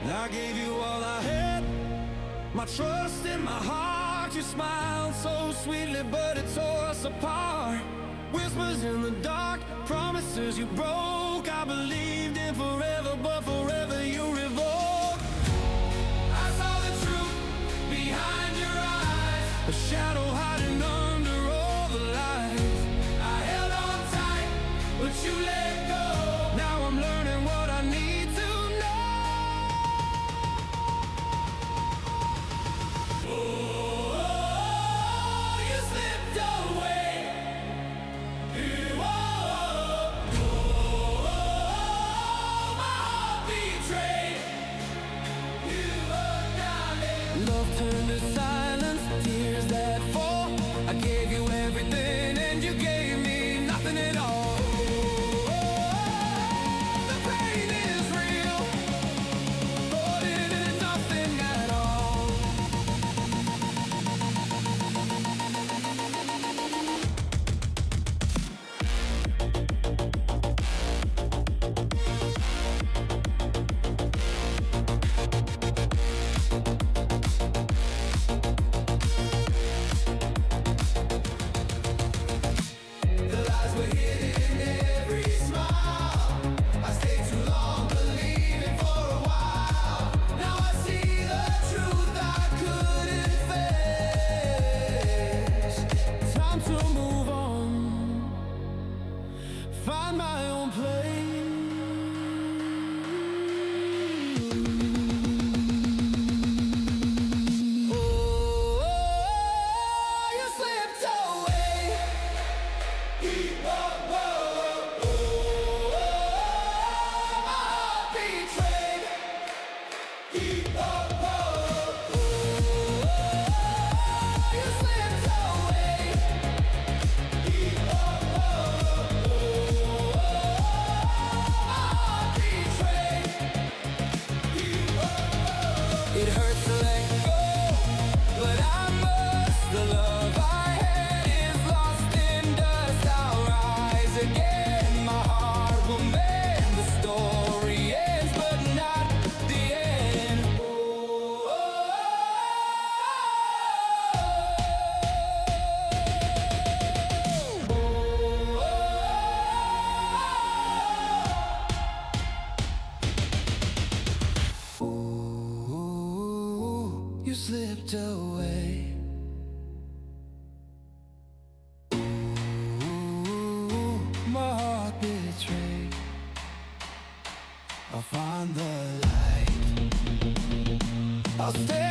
I gave you all I had, my trust and my heart. You smiled so sweetly, but it tore us apart. Whispers in the dark, promises you broke. I believed in forever, but forever you revoked. I saw the truth behind your eyes, a shadow hiding under all the lies. I held on tight, but you let go. Now I'm learning what I need to know. Oh, you slipped away. My heart betrayed you, darling. Love turned to silence, tears that fall. I gave you everything and you gave me nothing at all. The pain is real, but it is nothing at all. The lies were hidden in every smile. I stayed too long believing for a while. Now I see the truth I couldn't face. Time to move on, find my own place. Oh, you slipped away. My heart betrayed. You slipped away. My heart betrayed. It hurts to let go, but I must. The love I had is lost in dust. I'll rise again. My heart will mend. The story ends, but not the end. Ooh, you slipped away. Ooh, my heart betrayed. I'll find the light. I'll stay